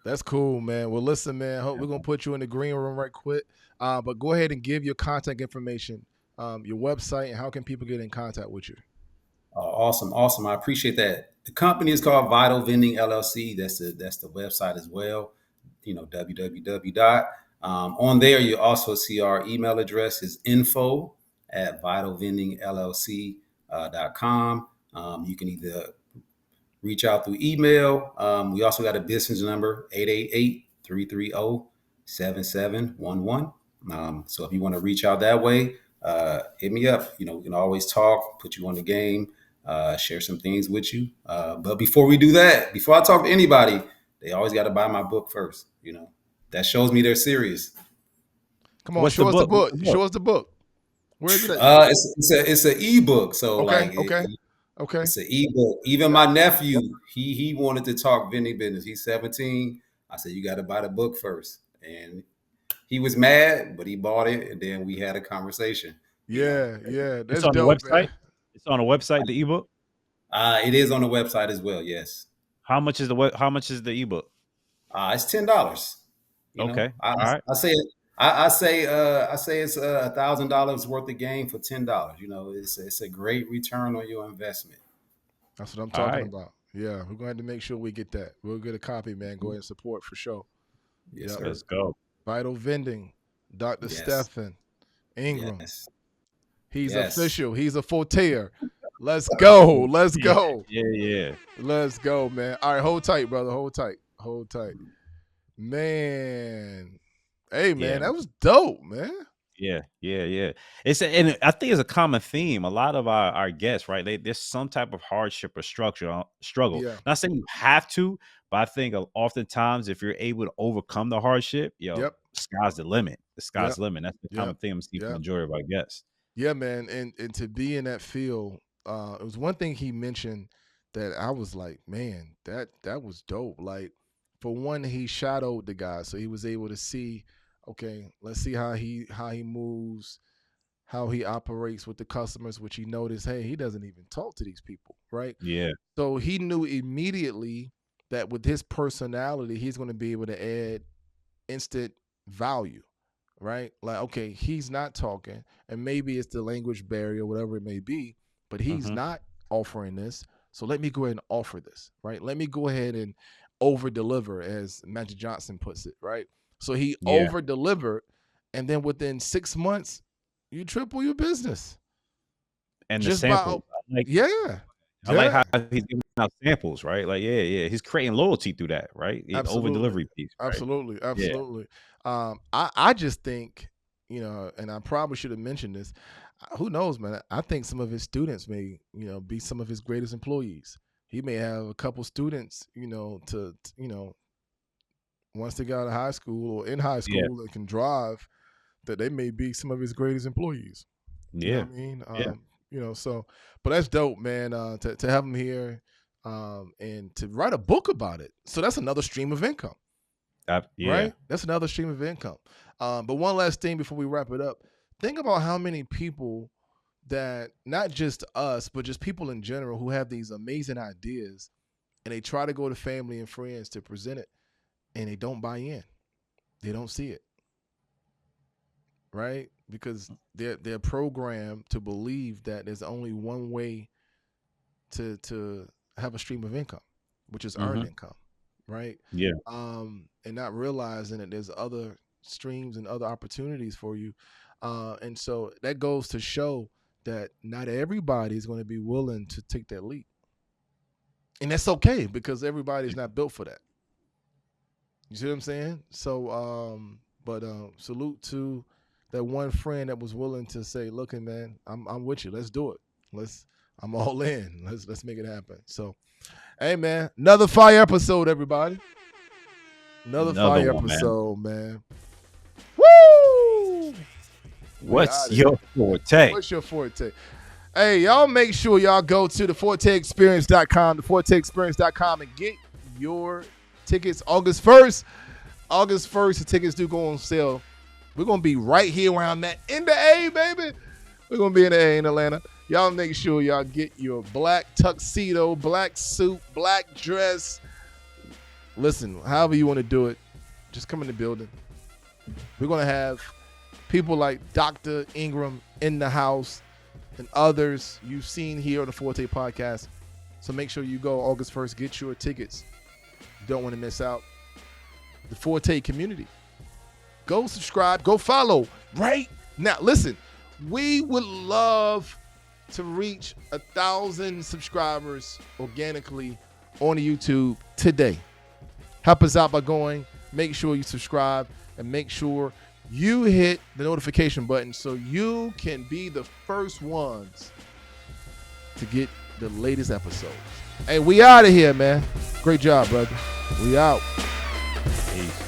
That's cool, man. Well, listen, man. We're gonna put you in the green room right quick. But go ahead and give your contact information, your website, and how can people get in contact with you? Awesome, awesome. I appreciate that. The company is called Vital Vending LLC. That's the website as well. www dot. On there, you also see our email address is info at vitalvendingllc.com. You can either reach out through email. We also got a business number, 888-330-7711. So if you want to reach out that way, hit me up. We can always talk, put you on the game, share some things with you. But before we do that, before I talk to anybody, they always got to buy my book first. That shows me they're serious. Come on, What's the show us the book? What's book. the book? Show us the book. Where is it at? It's an ebook. So Okay, like okay, okay. it's an ebook. Even my nephew, he wanted to talk vending business. He's 17. I said, you got to buy the book first. And he was mad, but he bought it. And then we had a conversation, you know. Yeah, yeah. It's That's on the dope, website. man. It's on the website. The ebook. It is on the website as well. Yes. How much is the ebook? It's $10. Okay. I, All right. I say I say it's $1,000 worth of game for $10. It's a great return on your investment. That's what I'm All talking right. about. Yeah, we're going to make sure we get that. We'll get a copy, man. Go ahead and support for sure. Yes, Yep. sir. Let's go. Vital Vending, Dr. Yes. Stephen Ingram. Yes. He's Yes. official. He's a Fortier. Let's go. Let's Yeah. go. Yeah. Let's go, man. All right, hold tight, brother. Hold tight. Hold tight. Man. Hey, man, Yeah. that was dope, man. Yeah. And I think it's a common theme. A lot of our guests, right? There's some type of hardship or struggle. Yeah. Not saying you have to, but I think oftentimes if you're able to overcome the hardship, Yep. sky's the limit. The sky's Yep. the limit. That's the common Yep. theme I'm seeing from the Yep. majority of our guests. Yeah, man. And to be in that field, it was one thing he mentioned that I was like, man, that was dope. Like, for one, he shadowed the guy, so he was able to see, okay, let's see how he moves, how he operates with the customers, which he noticed, hey, he doesn't even talk to these people, right? Yeah. So he knew immediately that with his personality, he's going to be able to add instant value, right? Like, okay, he's not talking, and maybe it's the language barrier, whatever it may be, but he's Mhm. not offering this. So let me go ahead and offer this, right? Let me go ahead and over deliver, as Magic Johnson puts it, right? So he Yeah. over delivered, and then within 6 months, you triple your business. And the Just samples. by, yeah. I like how he's giving out samples, right? Like, yeah. He's creating loyalty through that, right? The over Absolutely. delivery piece, right? Absolutely. Absolutely. I just think, and I probably should have mentioned this. Who knows, man? I think some of his students may, be some of his greatest employees. He may have a couple students, once they got out of high school or in high Yeah. school that can drive, that they may be some of his greatest employees. You know Yeah. what I mean? Yeah. So, but that's dope, man. To have him here, and to write a book about it. So that's another stream of income. Right? That's another stream of income. But one last thing before we wrap it up. Think about how many people that, not just us, but just people in general who have these amazing ideas and they try to go to family and friends to present it and they don't buy in. They don't see it. Right? Because they're programmed to believe that there's only one way to have a stream of income, which is earned income. Right? Yeah. And not realizing that there's other streams and other opportunities for you. And so that goes to show that not everybody is going to be willing to take that leap. And that's okay, because everybody's not built for that. You see what I'm saying? So, but salute to that one friend that was willing to say, look, man, I'm with you. Let's do it. I'm all in. Let's make it happen. So, hey, man, another fire episode, everybody. Another fire episode, man. Woo! What's your forte? What's your forte? Hey, y'all make sure y'all go to the forteexperience.com, theforteexperience.com, and get your tickets August 1st. August 1st, the tickets do go on sale. We're going to be right here where I'm at in the A, baby. We're going to be in the A in Atlanta. Y'all make sure y'all get your black tuxedo, black suit, black dress. Listen, however you want to do it, just come in the building. We're going to have people like Dr. Ingram in the house and others you've seen here on the Forte Podcast. So make sure you go August 1st, get your tickets. You don't want to miss out. The Forte community. Go subscribe, go follow right now. Listen, we would love to reach 1,000 subscribers organically on YouTube today. Help us out by make sure you subscribe and make sure you hit the notification button so you can be the first ones to get the latest episodes. Hey, we out of here, man. Great job, brother. We out. Peace.